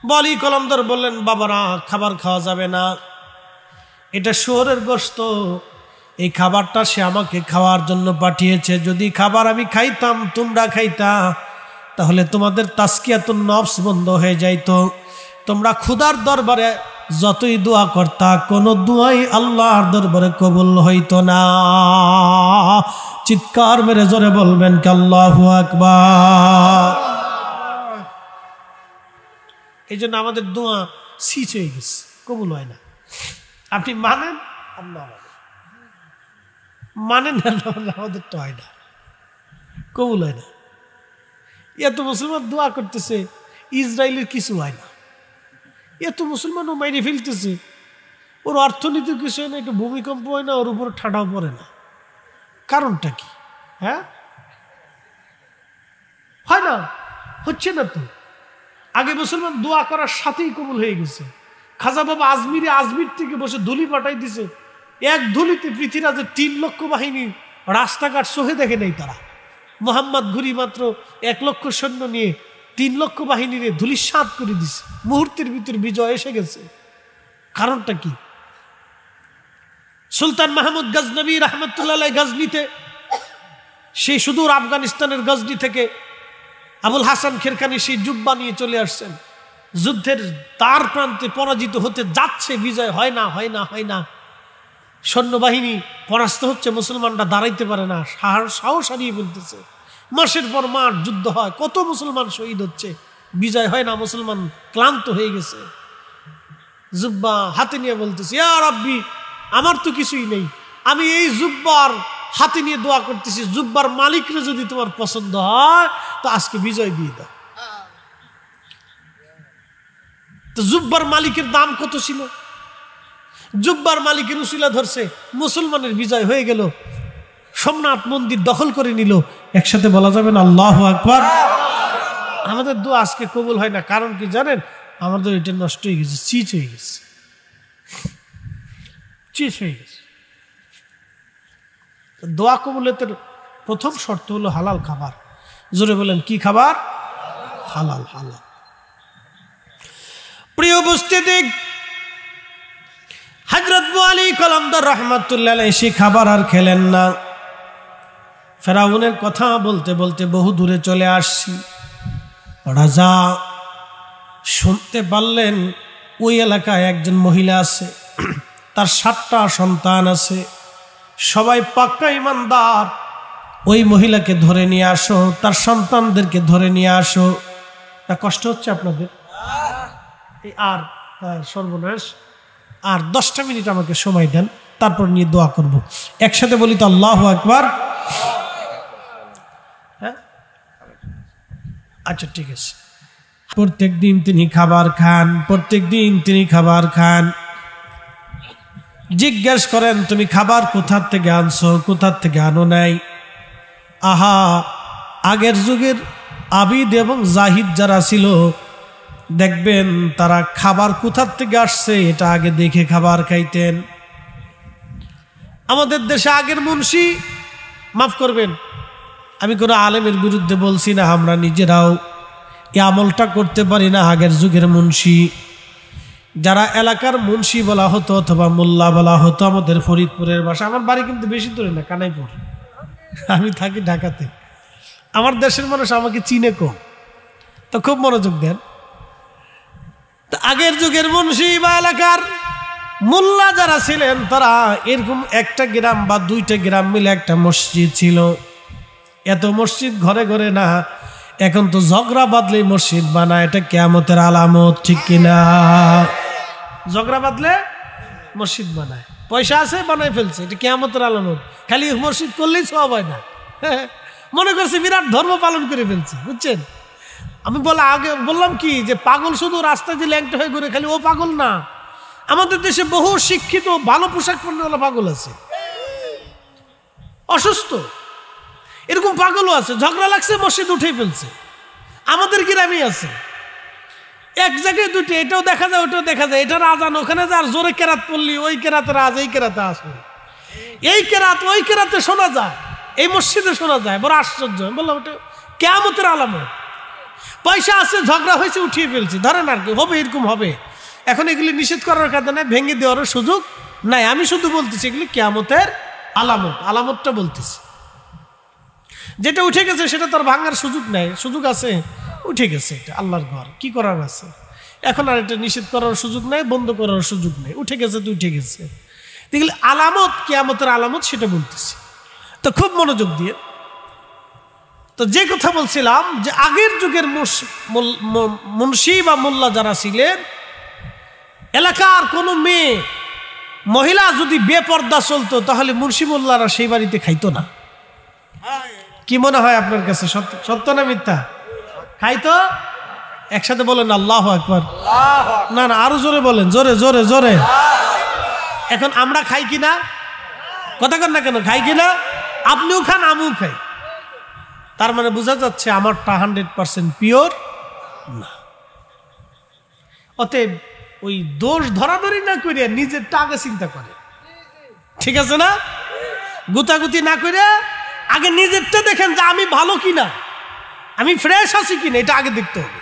বলি কলমদার বললেন, বাবারা খাবার খাওয়া যাবে না, এটা শুয়োরের গোশত, এই খাবারটা সে আমাকে খাওয়ার জন্য পাঠিয়েছে। যদি খাবার আমি খাইতাম, তোমরা খাইতা, তাহলে তোমাদের তাসকিয়াতুন নফস বন্ধ হয়ে যাইতো। তোমরা ক্ষুধার দরবারে যতই দোয়া করতা, কোনো দোয়াই আল্লাহর দরবারে কবুল হইতো না। চিৎকার মেরে জোরে বলবেন কি আল্লাহু আকবার। এই জন্য আমাদের দোয়া সিচ হয়ে গেছে, কবুল হয় না। আপনি মানেন, আল্লাহ মানেন না, আমাদের তো হয় না, কবুল হয় না। এত মুসলমান দোয়া করতেছে, ইসরায়েলের কিছু হয় না। এত মুসলমানও মাইরে ফেলতেছে, ওর অর্থনীতি কিছু হয় না, একটু ভূমিকম্প হয় না, ওর উপর ঠান্ডাও পড়ে না। কারণটা কি? হ্যাঁ, হয় না, হচ্ছে না তো। আগে মুসলমান দোয়া করার সাথেই কবুল হয়ে গেছে। খাজা বাবা আজমির থেকে বসে ধুলি পাঠাই দিছে, এক ধুলিতে পৃথিবীরাজের 3 লক্ষ বাহিনী রাস্তাঘাট সহে দেখে নেই তারা। মোহাম্মদ ঘুরি মাত্র 1 লক্ষ সৈন্য নিয়ে 3 লক্ষ বাহিনীর ধুলি সাত করে দিছে, মুহূর্তের ভিতরে বিজয় এসে গেছে। কারণটা কি? সুলতান মাহমুদ গজনবী রহমতুল্লাহ গজনিতে, সেই সুদূর আফগানিস্তানের গজনি থেকে আবুল হাসান খেরখানি সেই জুব্বা নিয়ে চলে আসছেন। যুদ্ধের তার প্রান্তে পরাজিত হতে যাচ্ছে, বিজয় হয় না, হয় না, হয় না। সৈন্যবাহিনী পরাস্ত হচ্ছে, মুসলমানরা দাঁড়াইতে পারে না, সাহস হারিয়ে ফেলতেছে। মাসের পর মাস যুদ্ধ হয়, কত মুসলমান শহীদ হচ্ছে, বিজয় হয় না, মুসলমান ক্লান্ত হয়ে গেছে। জুব্বা হাতে নিয়ে বলতেছে, ইয়া রাব্বি, আমার তো কিছুই নেই, আমি এই জুব্বার হাতে নিয়ে দোয়া করতেছি, জুব্বার মালিকরে যদি তোমার পছন্দ হয় তো আজকে বিজয় দিয়ে দাও। তো জুব্বার মালিকের দাম কত ছিল? জুব্বার মালিকের উসিলা ধরছে, মুসলমানের বিজয় হয়ে গেল, সোমনাথ মন্দির দখল করে নিল। একসাথে বলা যাবে না আল্লাহু আকবার? আমাদের দোয়া আজকে কবুল হয় না, কারণ কি জানেন? আমাদের এটা নষ্ট হয়ে গেছে, চিচ হয়ে গেছে, চিচ হয়ে গেছে। দোয়া কবুলের প্রথম শর্ত হলো হালাল খাবার। জোরে বলেন, কি খাবার? হালাল। হালাল। প্রিয় উপস্থিতি, হযরত আলী কলমদার রাহমাতুল্লাহ আলাইহি সেই খাবার আর খেলেন না। ফেরাউনের কথা বলতে বলতে বহু দূরে চলে আসছি। রাজা শুনতে পারলেন ওই এলাকায় একজন মহিলা আছে, তার 7টা সন্তান আছে, সবাই পাক্কা ইমানদার। ওই মহিলাকে ধরে নিয়ে আসো, তার সন্তানদেরকে ধরে নিয়ে আসো। তা কষ্ট হচ্ছে আপনাদের? আর সর্বনাশ, আর 10টা মিনিট আমাকে সময় দেন, তারপর নিয়ে দোয়া করব। একসাথে বলি তো আল্লাহু আকবার। হ্যাঁ, আচ্ছা ঠিক আছে। প্রত্যেক দিন তিনি খাবার খান, প্রত্যেক দিন তিনি খাবার খান। জিজ্ঞেস করেন, তুমি খাবার কোথা থেকে আনছো, কোথা থেকে আনো নাই? আহা, আগের যুগের আবিদ এবং জাহিদ যারা ছিল, দেখবেন তারা খাবার কোথা থেকে আসছে এটা আগে দেখে খাবার খাইতেন। আমাদের দেশে আগের মুন্সি, মাফ করবেন, আমি কোনো আলেমের বিরুদ্ধে বলছি না, আমরা নিজেরাও এই আমলটা করতে পারি না। আগের যুগের মুন্সি, যারা এলাকার মুন্সি বলা হতো অথবা মোল্লা বলা হতো, আমাদের ফরিদপুরের ভাষা, আমার বাড়ি কিন্তু বেশি দূরে না, কানাইপুর, আমি থাকি ঢাকাতে। আমার দেশের মানুষ আমাকে চিনে কম, তো খুব মনোযোগ দেন। আগের যুগের মুন্সি বা এলাকার মোল্লা যারা ছিলেন, তারা এরকম একটা গ্রাম বা 2টা গ্রাম মিলে একটা মসজিদ ছিল। এত মসজিদ ঘরে ঘরে না, এখন তো ঝগড়া বাঁধলেই মসজিদ বানায়, এটা কিয়ামতের আলামত, ঠিক কিনা? ঝগড়া বাঁধলে মসজিদ বানায়, পয়সা আছে বানায় ফেলছে, এটা কিয়ামতের আলামত। খালি মসজিদ করলেই সওয়াব হয় না, মনে করছে বিরাট ধর্ম পালন করে ফেলছে, বুঝছেন? আমি আগে বললাম কি, যে পাগল শুধু রাস্তায় যে ল্যাংটা হয়ে ঘুরে, খালি ও পাগল না। আমাদের দেশে বহু শিক্ষিত ভালো পোশাক পরনেওয়ালা পাগল আছে, অসুস্থ, এরকম পাগলও আছে। ঝগড়া লাগছে, মসজিদ উঠে ফেলছে। আমাদের গ্রামে আছে, এক জায়গায় 2টে, এটাও দেখা যায় ওটাও দেখা যায়। এটার আজান ওখানে যা, আর জোরে কেরাত পড়লি ওই কেরাতের আজ এই কেরাতে আসে, এই কেরাত ওই কেরাতে শোনা যায়, এই মসজিদে শোনা যায়, বড় আশ্চর্য। বললাম ওটা কিয়ামতের আলামত। পয়সা আছে, ঝগড়া হয়েছে, উঠিয়ে ফেলছে, ধরেন আর কি হবে, এরকম হবে। এখন এগুলি নিষেধ করার কারণে ভেঙে দেওয়ারও সুযোগ নাই। আমি শুধু বলতেছি এগুলি কিয়ামতের আলামত, আলামতটা বলতেছি। যেটা উঠে গেছে সেটা তার ভাঙার সুযোগ নাই, সুযোগ আছে, উঠে গেছে, এটা আল্লাহর ঘর, কি করার আছে? এখন আর এটা নিষেধ করার সুযোগ নাই, বন্ধ করার সুযোগ নেই, উঠে গেছে তো উঠে গেছে। দেখলে আলামত, কিয়ামতের আলামত, সেটা বলতেছি। তো খুব মনোযোগ দিয়ে, তো যে কথা বলছিলাম যে আগের যুগের মুন্সি বা মোল্লা যারা ছিলেন, এলাকার কোনো মেয়ে মহিলা যদি বেপর্দা চলতো তাহলে মুন্সি মোল্লারা সেই বাড়িতে খাইতো না। কি মনে হয় আপনার কাছে, সত্য না মিথ্যা? খাইতো? একসাথে বলেন আল্লাহু আকবার। না না, আরো জোরে বলেন, জোরে জোরে জোরে। এখন আমরা খাই কিনা? কথা কন না কেন, খাই কিনা? আপনিও খান, আমিও খাই। তার মানে বোঝা যাচ্ছে আমারটা 100% পিওর না। অতএব ওই দোষ ধরাধরি না করে নিজেরটা আগে চিন্তা করে, ঠিক আছে না? গুতাগুতি না করে আগে নিজেরটা দেখেন যে আমি ভালো কিনা, আমি ফ্রেশ আছি কিনা, এটা আগে দেখতে হবে।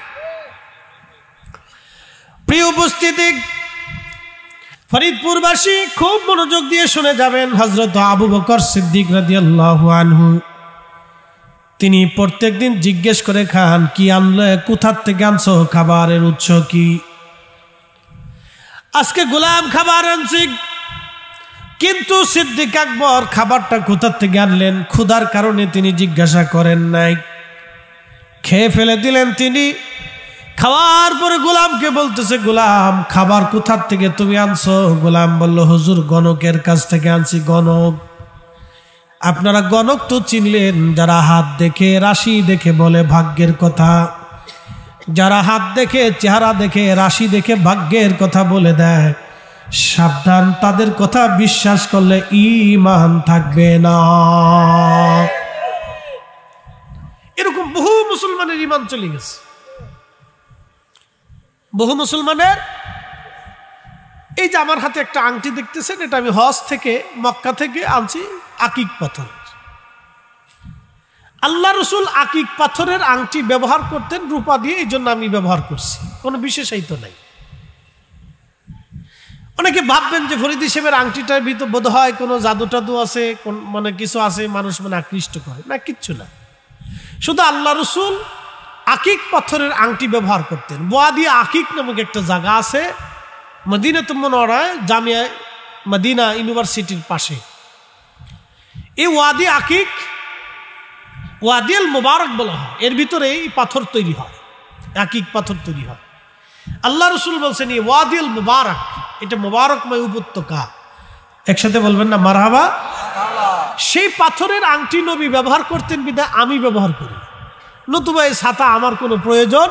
প্রিয় উপস্থিতি, ফরিদপুরবাসী খুব মনোযোগ দিয়ে শুনে যাবেন। হযরত আবু বকর সিদ্দিক রাদিয়াল্লাহু আনহু তিনি প্রত্যেকদিন জিজ্ঞেস করে খান, কি আনলে, কোথার থেকে আনছো, খাবারের উৎস কি? আজকে গোলাম খাবার আনছি, কিন্তু সিদ্দিক আকবর খাবারটা কোথার থেকে আনলেন ক্ষুধার কারণে তিনি জিজ্ঞাসা করেন নাই, খেয়ে ফেলে দিলেন তিনি। খাওয়ার পরে গোলামকে বলতেছে, গোলাম খাবার কোথার থেকে তুমি আনছো? গোলাম বলল, হুজুর গণকের কাছ থেকে আনছি। গণক? আপনারা গণক তো চিনলেন, যারা হাত দেখে, রাশি দেখে বলে ভাগ্যের কথা। যারা হাত দেখে, চেহারা দেখে, রাশি দেখে ভাগ্যের কথা বলে দেয়, সাবধান, তাদের কথা বিশ্বাস করলে ঈমান থাকবে না। এরকম বহু মুসলমানের ঈমান চলে গেছে। বহু মুসলমানের, এই যে আমার হাতে একটা আংটি দেখতেছেন, এটা আমি হজ থেকে, মক্কা থেকে আনছি, আকিক পাথর। আল্লাহ রসুল আকিক পাথরের আংটি ব্যবহার করতেন রূপা দিয়ে, এই জন্য আমি ব্যবহার করছি, কোনো বিশেষায়িত নাই। অনেকে ভাববেন যে ফরিদি সাহেবের আংটিটার ভিতর বোধ হয় কোনো জাদু টাদু আছে, মানে কিছু আছে, মানুষ মানে আকৃষ্ট করে না, কিচ্ছু না। শুধু আল্লাহ রসুল আকিক পাথরের আংটি ব্যবহার করতেন। ওয়াদি আকিক নামক একটা জায়গা আছে মদিনাতুল মুনাওয়ারায়, জামিয়া মদিনা ইউনিভার্সিটির পাশে। এই ওয়াদি আকিক, ওয়াদিল মুবারক বলা হয়, এর ভিতরে এই পাথর তৈরি হয়, আকিক পাথর তৈরি হয়। আল্লাহ রসুল বলছেন এই ওয়াদিল মুবারক, এটা মুবারকময় উপত্যকা। একসাথে বলবেন না মারহাবা। সেই পাথরের আংটি নবী ব্যবহার করতেন বিধায় আমি ব্যবহার করি, নতুবা এই ছাতা আমার কোনো প্রয়োজন,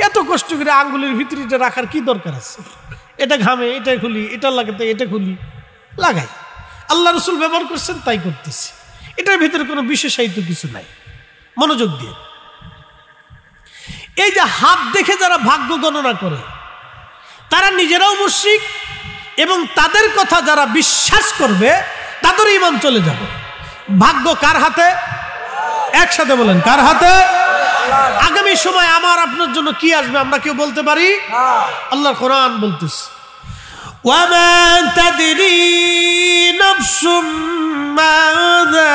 এত কষ্ট করে আঙ্গুলের ভিতরে এটা রাখার কি দরকার আছে? এটা ঘামে, এটা খুলি, এটা লাগাতে এটা খুলি, লাগাই। আল্লাহ রসুল ব্যবহার করছেন, তাই করতেছি। এটার ভিতরে কোনো বিশেষায়িত কিছু নাই। মনোযোগ দিয়ে, এই যে হাত দেখে যারা ভাগ্য গণনা করে, তারা নিজেরাও মুশরিক, এবং তাদের কথা যারা বিশ্বাস করবে তাদের ঈমান চলে যাবে। ভাগ্য কার হাতে? একসাথে বলেন, কার হাতে? আগামী সময় আমার আপনার জন্য কি আসবে আমরা কেউ বলতে পারি? আল্লাহর কোরআন বলতেছে, ওয়ামা তাদরি নাফসুম মাযা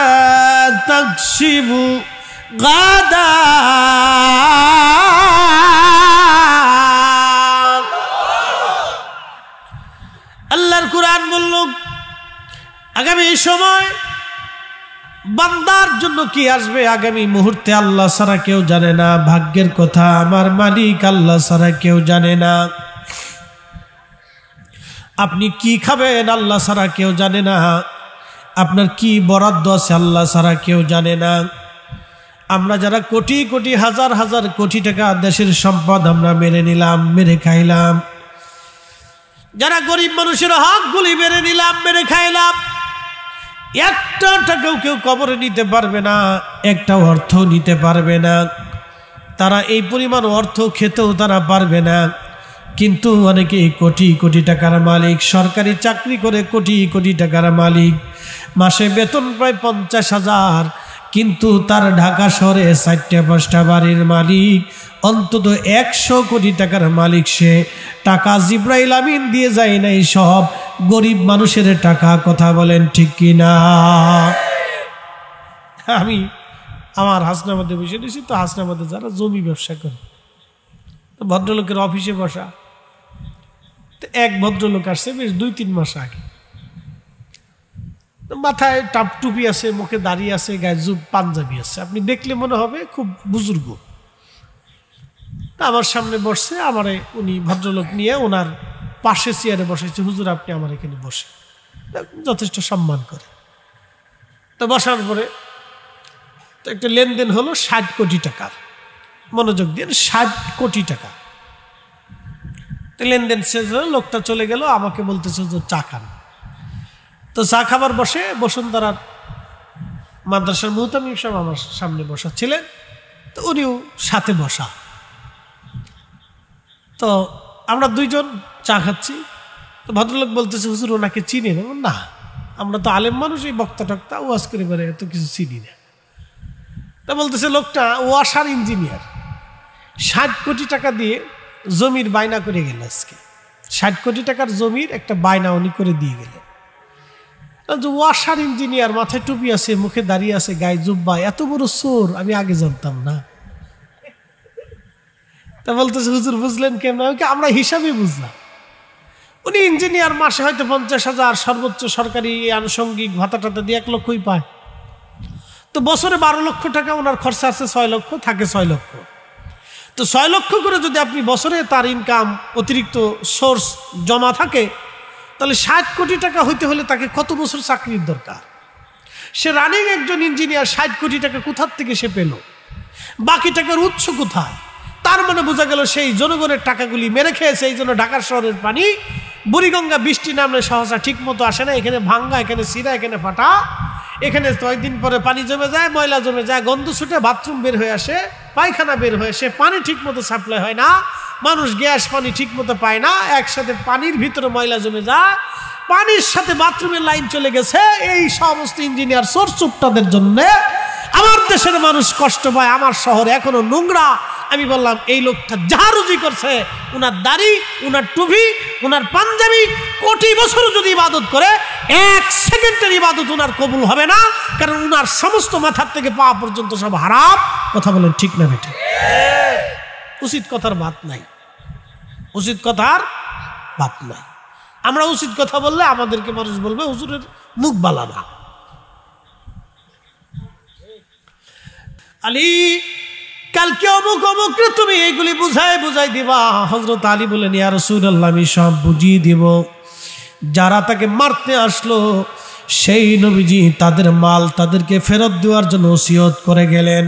তাকসিবু গাদা। আল্লাহর কোরআন বলল, আগামী সময় বান্দার জন্য কি আসবে আগামী মুহূর্তে আল্লাহ ছাড়া কেউ জানে না। ভাগ্যের কথা আমার মালিক আল্লাহ ছাড়া কেউ জানে না। আপনি কি খাবেন আল্লাহ ছাড়া কেউ জানে না। আপনার কি বরাদ্দ আছে আল্লাহ ছাড়া কেউ জানে না। আমরা যারা কোটি কোটি হাজার হাজার কোটি টাকা দেশের সম্পদ আমরা মেরে নিলাম, মেরে খাইলাম, যারা গরিব মানুষের হকগুলি মেরে নিলাম, মেরে খাইলাম, একটা টাকাও কেউ কবরে নিতে পারবে না, একটা অর্থ নিতে পারবে না। তারা এই পরিমাণ অর্থ খেতেও তারা পারবে না। কিন্তু অনেকে কোটি কোটি টাকার মালিক, সরকারি চাকরি করে কোটি কোটি টাকার মালিক, মাসে বেতন প্রায় 50,000, কিন্তু তার ঢাকা শহরে 4টা 5টা বাড়ির মালিক, অন্তত 100 কোটি টাকার মালিক সে। টাকা জিব্রাইল আমিন দিয়ে যায় নাই, সব গরিব মানুষের টাকা। কথা বলেন ঠিক কিনা? আমি আমার হাসনাবাদে বসে দিয়েছি, তো হাসনাবাদে যারা জমি ব্যবসা করে, তো ভদ্রলোকের অফিসে বসা, তো এক ভদ্রলোক আসছে বেশ 2-3 মাস আগে। মাথায় টাপ টুপি আছে, মুখে দাড়ি আছে, গায়ে পাঞ্জাবি আছে, আপনি দেখলে মনে হবে খুব বুজুর্গ। তা আমার সামনে বসছে, আমারে উনি ভদ্রলোক নিয়ে ওনার পাশে চেয়ারে বসেছে। হুজুর আপনি আমার এখানে বসে, যথেষ্ট সম্মান করে। তো বসার পরে তো একটা লেনদেন হলো 60 কোটি টাকার। মনোযোগ দিয়ে 60 কোটি টাকা। তো লেনদেন শেষ হলো, লোকটা চলে গেল, আমাকে বলতেছে যে চা খান। তো চা খাবার বসে বসুন্ধরার মাদ্রাসার মুহতামিম সাহেব আমার সামনে বসা ছিলেন, তো উনিও সাথে বসা। তো আমরা দুইজন চা খাচ্ছি। তো ভদ্রলোক বলতেছে হুজুর ওনাকে চিনেন? না, আমরা তো আলেম মানুষ, এই বক্তা টক্তা ওয়াজ করে বেড়ে এত কিছু চিনি না। তা বলতেছে লোকটা ওয়াসার ইঞ্জিনিয়ার, 60 কোটি টাকা দিয়ে জমির বায়না করে গেল। আজকে 60 কোটি টাকার জমির একটা বায়না উনি করে দিয়ে গেলেন। ওয়াসার ইঞ্জিনিয়ার, মাথায় টুপি আছে, মুখে দাঁড়িয়ে আছে, গায়ে জুব্বা, এত বড় চোর আমি আগে জানতাম না। তা বলতেছে হুজুর বুঝলেন কেন? আমরা হিসাবে বুঝলাম। উনি ইঞ্জিনিয়ার, মাসে হয়তো 50,000 সর্বোচ্চ সরকারি আনুষঙ্গিক ভাতা টাতা দিয়ে 1 লক্ষই পায়। তো বছরে 12 লক্ষ টাকা ওনার খরচা আছে, 6 লক্ষ থাকে 6 লক্ষ। তো 6 লক্ষ করে যদি আপনি বছরে তার ইনকাম অতিরিক্ত সোর্স জমা থাকে, তাহলে 60 কোটি টাকা হইতে হলে তাকে কত বছর চাকরির দরকার? সে রানিং একজন ইঞ্জিনিয়ার, 60 কোটি টাকা কোথার থেকে সে পেল? বাকি টাকার উৎস কোথায়? তার মানে বোঝা গেল সেই জনগণের টাকাগুলি মেরে খেয়েছে। এই জন্য ঢাকার শহরের পানি বুড়িগঙ্গা বৃষ্টি নামলে সহসা ঠিক মতো আসে না। এখানে ভাঙ্গা, এখানে সিরা, এখানে ফাটা, এখানে 2 দিন পরে পানি জমে যায়, ময়লা জমে যায়, গন্ধ ছুটে, বাথরুম বের হয়ে আসে, পায়খানা বের হয়ে আসে, পানি ঠিক মতো সাপ্লাই হয় না, মানুষ গ্যাস পানি ঠিক মতো পায় না, একসাথে পানির ভিতরে ময়লা জমে যায়, পানির সাথে বাথরুমের লাইন চলে গেছে। এই সমস্ত ইঞ্জিনিয়ার সোর্স চুপটাদের জন্য আমার দেশের মানুষ কষ্ট পায়, আমার শহর এখনো নোংরা। আমি বললাম এই লোকটা যা রুজি করছে, উনার দাড়ি, উনার টুপি, উনার পাঞ্জাবি, কোটি বছর যদি ইবাদত করে 1 সেকেন্ডের ইবাদত উনার কবুল হবে না, কারণ উনার সমস্ত মাথার থেকে পা পর্যন্ত সব হারাম। কথা বলেন ঠিক না বেটা? উচিত কথার বাত নাই, উচিত কথার বাত নাই। আমরা উচিত কথা বললে আমাদেরকে মানুষ বলবে হুজুরের মুখ বালা না। আলী কালকে অমুক অমুকরে তুমি এইগুলি বুঝাই দিবা। হযরত আলী বলেন ইয়া রাসূলুল্লাহ আমি সব বুঝিয়ে দিব। যারা তাকে মারতে আসলো সেই নবীজি তাদের মাল তাদেরকে ফেরত দেওয়ার জন্য ওসিয়ত করে গেলেন।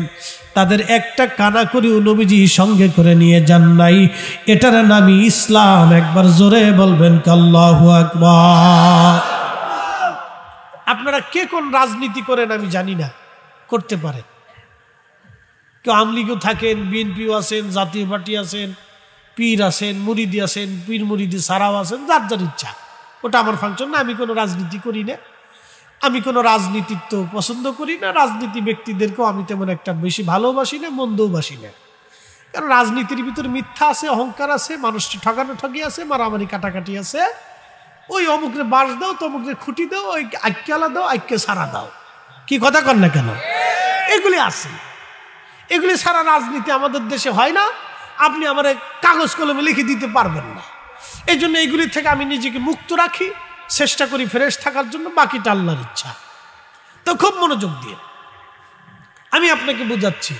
তাদের একটা কানাকড়িও নবীজি সঙ্গে করে নিয়ে যান নাই। এটার নামই ইসলাম। একবার জোরে বলবেন আল্লাহু আকবার। আপনারা কে কোন রাজনীতি করেন আমি জানি না, করতে পারেন। কেউ আমলিগও থাকেন, বিএনপিও আছেন, জাতীয় পার্টি আছেন, পীর আছেন, মুরিদি আছেন, পীর মুরিদি সারাও আছেন, যার যার ইচ্ছা। ওটা আমার ফাংশন না। আমি কোনো রাজনীতি করি না, আমি কোনো রাজনীতিত্ব পছন্দ করি না, রাজনীতি ব্যক্তিদেরকেও আমি তেমন একটা বেশি ভালোবাসি না, মন্দও বাসি না। কারণ রাজনীতির ভিতরে মিথ্যা আছে, অহংকার আছে, মানুষটি ঠকানো ঠকি আছে, মারামারি কাটাকাটি আছে। ওই অমুকরে বাস দাও, তমুকরে খুঁটি দাও, ওই আইক্যালা দাও, আইক্যে সারা দাও, কি কথা কন না কেন? এগুলি আছে। এগুলি সারা রাজনীতি আমাদের দেশে হয় না। আপনি আমার কাগজ কলমে লিখে দিতে পারবেন না। এই জন্য এইগুলি থেকে আমি নিজেকে মুক্ত রাখি, চেষ্টা করি ফ্রেশ থাকার জন্য। বাকিটা আল্লাহর ইচ্ছা। তো খুব মনোযোগ দিয়ে আমি আপনাকে বোঝাচ্ছি।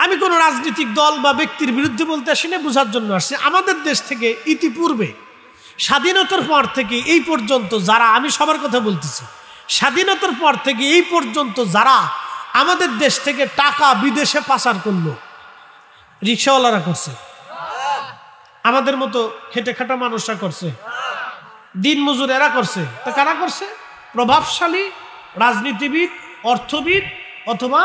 আমি কোনো রাজনৈতিক দল বা ব্যক্তির বিরুদ্ধে বলতে আসি না, বোঝার জন্য আসছি। আমাদের দেশ থেকে ইতিপূর্বে স্বাধীনতার পর থেকে এই পর্যন্ত যারা, আমি সবার কথা বলতেছি, স্বাধীনতার পর থেকে এই পর্যন্ত যারা আমাদের দেশ থেকে টাকা বিদেশে পাচার করলো, রিক্সাওয়ালারা করছে, আমাদের মতো খেটে খাটা মানুষরা করছে, দিন মজুর এরা করছে। তা কারা করছে? প্রভাবশালী রাজনীতিবিদ, অর্থবিদ অথবা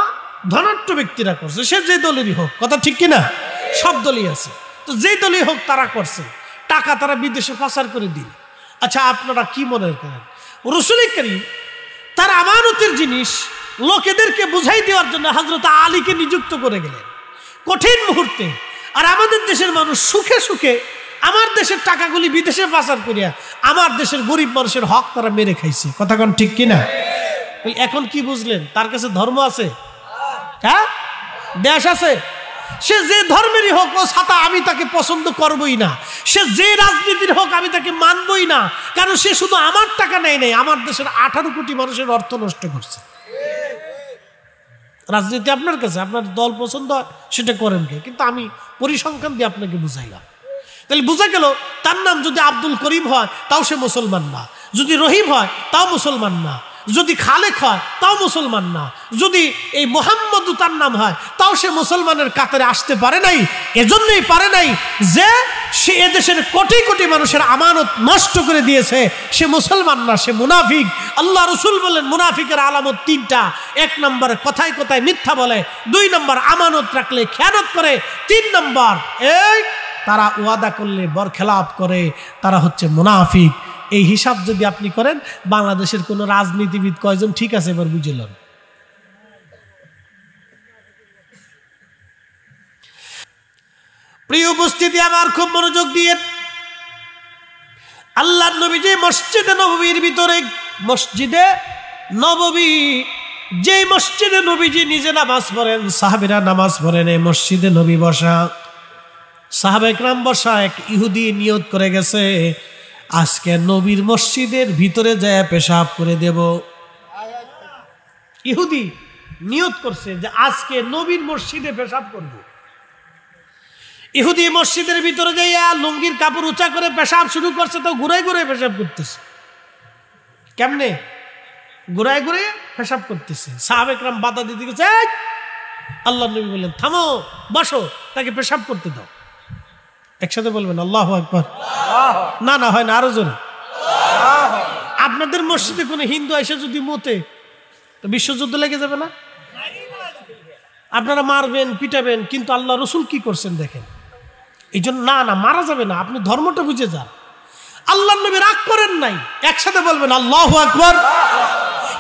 ধনাঢ্য ব্যক্তিরা করছে। সে যে দলেরই হোক, কথা ঠিক কিনা? সব দলই আছে। তো যে দলই হোক তারা করছে, টাকা তারা বিদেশে পাচার করে দিল। আচ্ছা আপনারা কি মনে করেন রাসূল করিম তার আমানতের জিনিস লোকেদেরকে বুঝাই দেওয়ার জন্য হযরত আলীকে নিযুক্ত করে গেলেন? কঠিন মুহূর্তে আর আমাদের দেশের মানুষ সুখে সুখে আমার দেশের টাকাগুলি বিদেশে পাচার করিয়া আমার দেশের গরিব মানুষের হক তারা মেরে খাইছে। কথা কোন ঠিক কিনা? এখন কি বুঝলেন? তার কাছে ধর্ম আছে, হ্যাঁ, দেশ আছে। সে যে ধর্মেরই হোক, ও ছাতা আমি তাকে পছন্দ করবই না। সে যে রাজনীতির হোক আমি তাকে মানবই না, কারণ সে শুধু আমার টাকা নেয় নাই, আমার দেশের 18 কোটি মানুষের অর্থ নষ্ট করছে। রাজনীতি আপনার কাছে, আপনার দল পছন্দ হয় সেটা করেন কে, কিন্তু আমি পরিসংখ্যান দিয়ে আপনাকে বুঝাইলাম। তাহলে বোঝা গেল তার নাম যদি আব্দুল করিম হয় তাও সে মুসলমান না, যদি রহিম হয় তাও মুসলমান না, যদি খালেক হয় তাও মুসলমান না, যদি এই মোহাম্মদও তার নাম হয় তাও সে মুসলমানের কাতারে আসতে পারে নাই। এজন্যই পারে নাই যে সে এদেশের কোটি কোটি মানুষের আমানত নষ্ট করে দিয়েছে। সে মুসলমান না, সে মুনাফিক। আল্লাহ রসুল বলেন মুনাফিকের আলামত 3টা। 1 নম্বর কথায় কথায় মিথ্যা বলে, 2 নম্বর আমানত রাখলে খেয়ানত করে, 3 নম্বর এই তারা ওয়াদা করলে বরখেলাপ করে, তারা হচ্ছে মুনাফিক। এই হিসাব যদি আপনি করেন, বাংলাদেশের কোন রাজনীতিবিদ কয়জন ঠিক আছে এবার বুঝলেন? প্রিয় উপস্থিতি, আমার খুব মনোযোগ দিয়ে, আল্লাহর নবী যে মসজিদে নববীর ভিতরে, মসজিদে নববী, যে মসজিদে নবীজি নিজে নামাজ পড়েন, সাহাবীরা নামাজ পড়েন, এই মসজিদে নবী বসা, সাহাবা ইকরাম বসা। এক ইহুদি নিয়ত করে গেছে আজকে নবীর মসজিদের ভিতরে যায় পেশাব করে দেব। ইহুদি নিয়ত করছে যে আজকে নবীর মসজিদে পেশাব করব। ইহুদি মসজিদের ভিতরে যাইয়া লুঙ্গির কাপড় উঁচা করে পেশাব শুরু করছে, তো ঘুরাই ঘুরাই পেশাব করতেছে। কেমনে? ঘুরাই ঘুরে পেশাব করতেছে। সাহাবা ইকরাম বাধা দিতে গেছে, আল্লাহ নবী বললেন থামো, বসো, তাকে পেশাব করতে দাও। একসাথে বলবেন আল্লাহু আকবার। না না হয় না, আরো জোরে। আপনাদের মসজিদে কোনো হিন্দু এসে যদি মতে, তো বিশ্বযুদ্ধ লেগে যাবে না? আপনারা মারবেন, পিটাবেন, কিন্তু আল্লাহ রসুল কি করছেন দেখেন। এই জন্য না না, মারা যাবে না, আপনি ধর্মটা বুঝে যান। আল্লাহ নবী রাগ করেন নাই। একসাথে বলবেন আল্লাহু আকবার।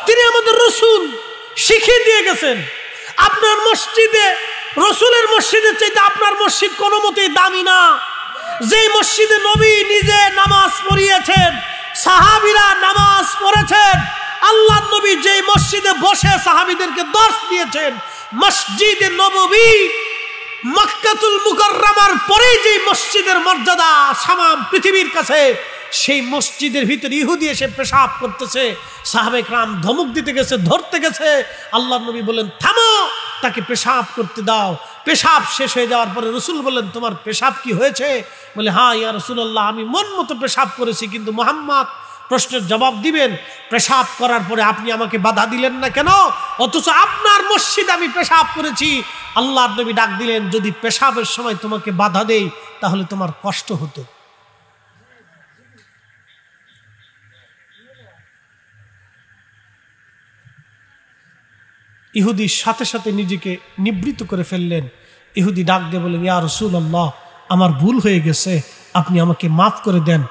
তিনি আমাদের রসুল শিখিয়ে দিয়ে গেছেন, আপনার মসজিদে, রসুলের মসজিদের চাইতে আপনার মসজিদ কোনো মতেই দামি না। যে মসজিদে নবী নিজে নামাজ পড়িয়েছেন, সাহাবীরা নামাজ পড়েছেন, আল্লাহর নবী যে মসজিদে বসে সাহাবীদেরকে দর্শ দিয়েছেন, মসজিদে নববী মক্কাতুল মুকাররমার পরে যে মসজিদের মর্যাদা সামাম পৃথিবীর কাছে, সেই মসজিদের ভিতরে ইহুদি এসে পেশাব করতেছে। সাহাবে کرام ধমক দিতে গেছে, ধরতে গেছে। আল্লাহর নবী বলেন থামো, তাকে পেশাব করতে দাও। পেশাব শেষ হয়ে যাওয়ার পরে রসুল বলেন তোমার পেশাব কি হয়েছে? বলে হ্যাঁ ইয়া রাসূলুল্লাহ, আমি মন মতো পেশাব করেছি। কিন্তু মুহাম্মদ প্রশ্নের জবাব দিবেন, পেশাব করার পরে আপনি আমাকে বাধা দিলেন না কেন? অথচ আপনার মসজিদে আমি পেশাব করেছি। আল্লাহর নবী ডাক দিলেন, যদি পেশাবের সময় তোমাকে বাধা দেই তাহলে তোমার কষ্ট হতো। ইহুদি সাথে সাথে নিজেকে নিবৃত করে ফেললেন। ইহুদি ডাক দিয়ে বলেন, ইয়া রাসূলুল্লাহ, আমার ভুল হয়ে গেছে, আপনি আমাকে মাফ করে দেন।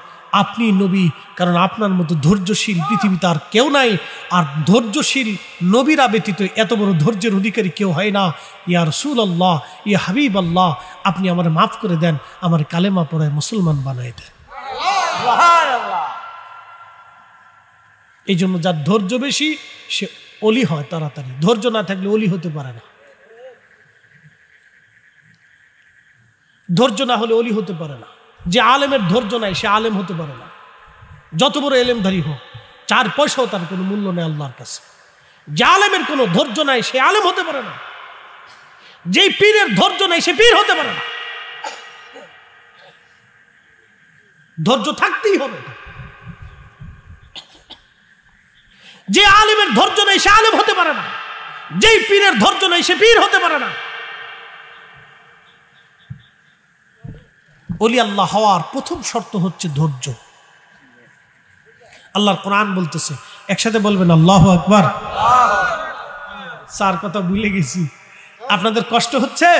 আপনি নবী, কারণ আপনার মতো ধৈর্যশীল পৃথিবীতে আর কেউ নাই। আর ধৈর্যশীল নবীরা ব্যতীত এত বড় ধৈর্যের অধিকারী কেউ হয় না। ইয়া রাসূলুল্লাহ, ইয়া হাবিবাল্লাহ, আপনি আমার মাফ করে দেন, আমার কালেমা পড়ায় মুসলমান বানায় দেন। এই জন্য যার ধৈর্য বেশি সে অলি হয় তাড়াতাড়ি, ধৈর্য না থাকলে অলি হতে পারে না। ধৈর্য না হলে অলি হতে পারে না। যে আলেমের ধৈর্য নাই সে আলেম হতে পারে না, যত বড় এলেমধারী হোক, 4 পয়সাও তার কোনো মূল্য নেই আল্লাহর কাছে। যে আলেমের কোনো ধৈর্য নাই সে আলেম হতে পারে না। যেই পীরের ধৈর্য নাই সে পীর হতে পারে না। ধৈর্য থাকতেই হবে। যে আলেমের ধৈর্য নাই সে আলেম হতে পারে না। যেই পীরের ধৈর্য নাই সে পীর হতে পারে না। ওলি আল্লাহ হওয়ার প্রথম শর্ত হচ্ছে ধৈর্য। আল্লাহর কোরআন বলতেছে, একসাথে বলবেন আল্লাহু আকবার। স্যার কথা ভুলে গেছি, আপনাদের কষ্ট হচ্ছে?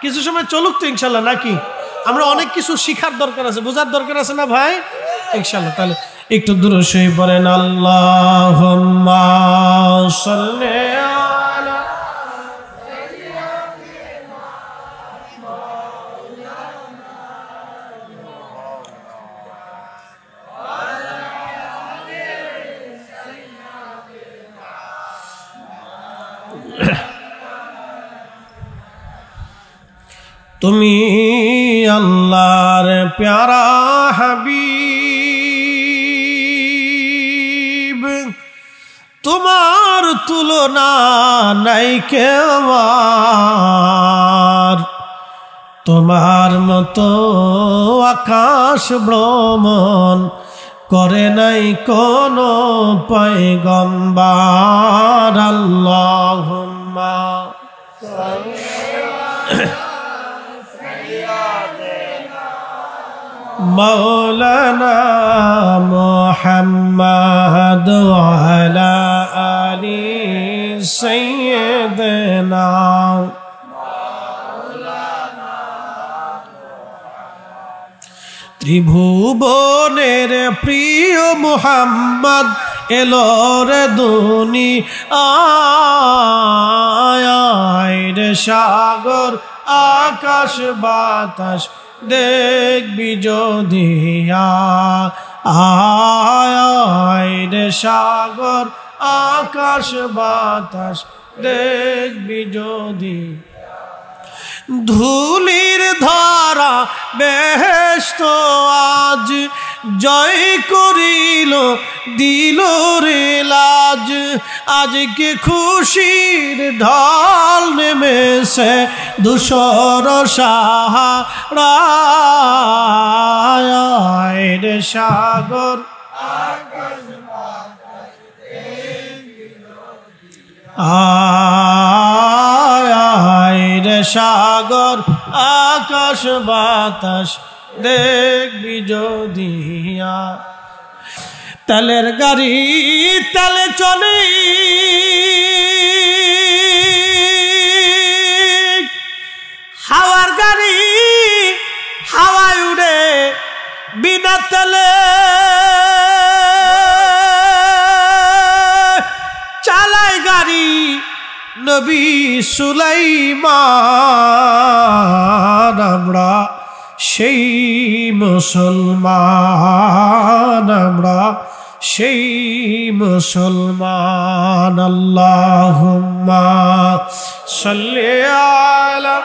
কিছু সময় চলুক তো ইনশাল্লাহ, নাকি? আমরা অনেক কিছু শিখার দরকার আছে, বোঝার দরকার আছে না ভাই? ইনশাল্লাহ। তাহলে একটু দূরে শুয়ে পড়েন, আল্লাহুম্মা সাল্লি আলা তুমি আল্লাহর প্যারা হাবিব, তোমার তুলনা নাই কেউ আর, তোমার মতো আকাশ ভ্রমণ করে নাই কোনো পয়গম্বর। আল্লাহুম্মা মাওলানা মুহাম্মদ ওয়া আলা আলি সাইয়্যিদিনা ত্রিভুবনের প্রিয় মুহাম্মদ এলো রে দুনিয়ায় রে, সাগর আকাশ বাতাস দেখবি যদি আয় রে, সাগর আকাশ বাতাস দেখবি যদি, ধুলির ধারা বেহেশত আজ জয় করিল দিল রে লাজ, আজকে খুশির ঢল নেমেছে ধূসর সাহারায় রে, সাগর আয় রে, সাগর আকাশ বাতাস দেখবি যদি, তেলের গাড়ি তেলে চলে হাওয়ার গাড়ি হাওয়ায় উড়ে বিনা তেলে, চালায় গাড়ি নবী সুলাইমান। আমরা সেই মুসলমান, আমরা সেই মুসলমান। আল্লাহুম্মা সাল্লি আলা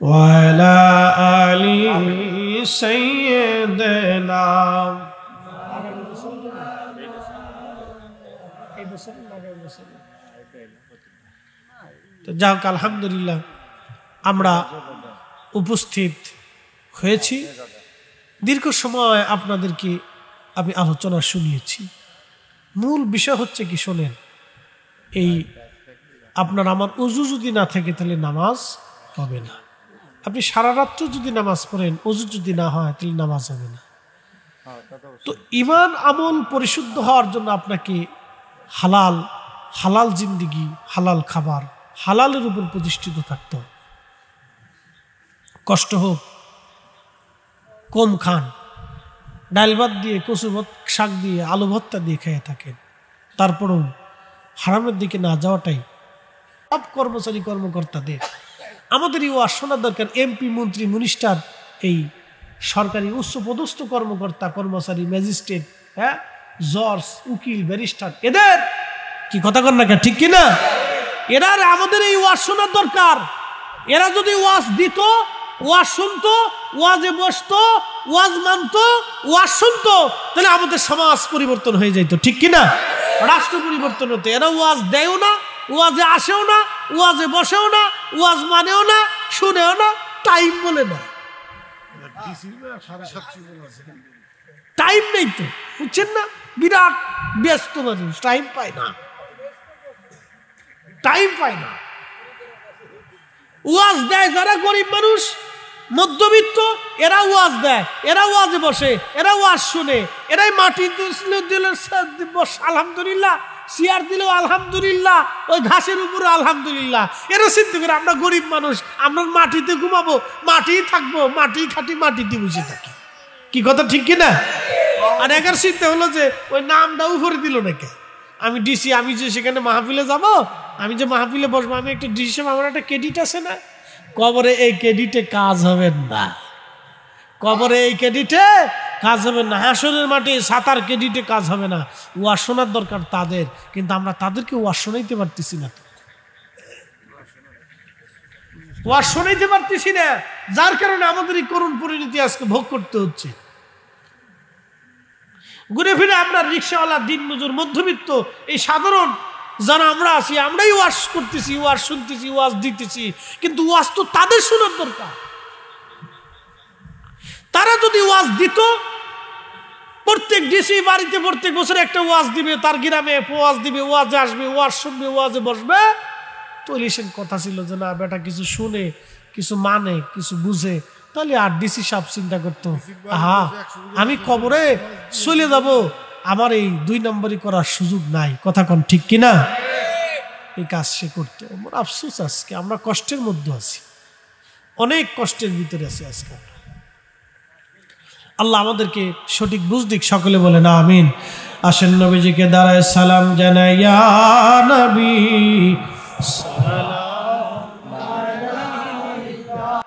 ওয়া আলা আলি সাইয়্যিদিনা। তো যাক, আলহামদুলিল্লাহ আমরা উপস্থিত হয়েছি। দীর্ঘ সময় আপনাদেরকে আমি আলোচনা শুনিয়েছি। মূল বিষয় হচ্ছে কি শোনেন, এই আপনার আমার ওযু যদি না থাকে তাহলে নামাজ হবে না। আপনি সারা রাত্র যদি নামাজ পড়েন, ওযু যদি না হয় তাহলে নামাজ হবে না। তো ঈমান আমল পরিশুদ্ধ হওয়ার জন্য আপনাকে হালাল হালাল জিন্দিগি, হালাল খাবার, হালালের উপর প্রতিষ্ঠিত থাকতে হবে। কষ্ট হোক, কম খান, ডাল ভাত দিয়ে, কচু শাক দিয়ে, আলু ভর্তা দিয়ে খেয়ে থাকেন, তারপরেও হারামের দিকে না যাওয়াটাই সব কর্মচারী কর্মকর্তাদের আমাদের এই ওয়াজ শোনা দরকার। এমপি, মন্ত্রী, মিনিস্টার, এই সরকারি উচ্চপদস্থ কর্মকর্তা, কর্মচারী, ম্যাজিস্ট্রেট, হ্যাঁ, জজ, উকিল, ব্যারিস্টার, এদের কি কথা কর না কেন, ঠিক কিনা? এরা আমাদের এই ওয়াজ শোনার দরকার। এরা যদি ওয়াজ দিত, ওয়াজ শুনতো, ওয়াজে বসতো, ওয়াজ মানতো, ওয়াজ শুনতো, তাহলে আমাদের সমাজ পরিবর্তন হয়ে যেত, ঠিক কিনা? রাষ্ট্র পরিবর্তন হতো। এরা ওয়াজ দেয়ও না, ওয়াজে আসেও না, ওয়াজে বসেও না, ওয়াজ মানেও না, শুনেও না, টাইম বলে না। টাইম নেই তো, বুঝছেন না? বিরাট ব্যস্ত মানুষ, টাইম পায় না, টাইম পায় না। ওয়াজ দেয় যারা গরিব মানুষ, মধ্যবিত্ত, এরা ওয়াজ দেয়, এরা ওয়াজে বসে, এরা ওয়াজ শুনে, এরাই মাটি দিলে আলহামদুলিল্লাহ, চেয়ার দিলেও আলহামদুলিল্লাহ, ওই ঘাসের উপরে আলহামদুলিল্লাহ। এরা চিন্তা করে আমরা গরিব মানুষ, আমরা মাটিতে ঘুমাবো, মাটিই থাকবো, মাটি খাটি, মাটিতে বসে থাকি। কি কথা, ঠিক কিনা? আর একার চিন্তা হলো যে ওই নামটা উপরে দিল নাকি, আমি ডিসি, আমি যে সেখানে মাহফিলে যাব, আমি যে মাহফিলে বসবো, আমি একটা ডিসি, আমার একটা ক্রেডিট আছে না? কবরে এই ক্রেডিটে কাজ হবে না, কবরে এই ক্রেডিটে কাজ হবে না। হাসরের মাঠে সাঁতার ক্রেডিটে কাজ হবে না। ওয়াজ শোনার দরকার তাদের, কিন্তু আমরা তাদেরকে ওয়াজ শোনাইতে পারতেছি না। ওয়াজ শোনাইতে পারতেছি না, যার কারণে আমাদের এই করুণ পরিণতি আজকে ভোগ করতে হচ্ছে। ঘুরে ফিরে আমরা রিক্সাওয়ালা, দিন মজুর, মধ্যবিত্ত, এই সাধারণ যারা আমরা আছি, আমরাই ওয়াজ করতেছি, ওয়াজ শুনতেছি, ওয়াজ দিতেছি, কিন্তু ওয়াজ তো তাদের শোনার দরকার। তারা যদি ওয়াজ দিত, প্রত্যেক ডিসি বাড়িতে প্রত্যেক বছর একটা ওয়াজ দিবে, তার গ্রামে ওয়াজ দিবে, ওয়াজে আসবে, ওয়াজ শুনবে, ওয়াজে বসবে, তৈলিশের কথা ছিল যে না বেটা কিছু শুনে, কিছু মানে, কিছু বুঝে, তাহলে আর ডিসি সাহেব চিন্তা করতো, আহা আমি কবরে চলে যাব, আমার এই 2 নম্বরই করার সুযোগ নাই। কথা কোন ঠিক কিনা? এই কাজ সে করতো। আমার আফসোস, আজকে আমরা কষ্টের মধ্যে আছি, অনেক কষ্টের ভিতরে আছি আজকে। আল্লাহ আমাদেরকে সঠিক বুঝ দিক। সকলে বলে না আমিন। আসেন নবীজিকে দাঁড়ায় সালাম জানাই, ইয়া নবী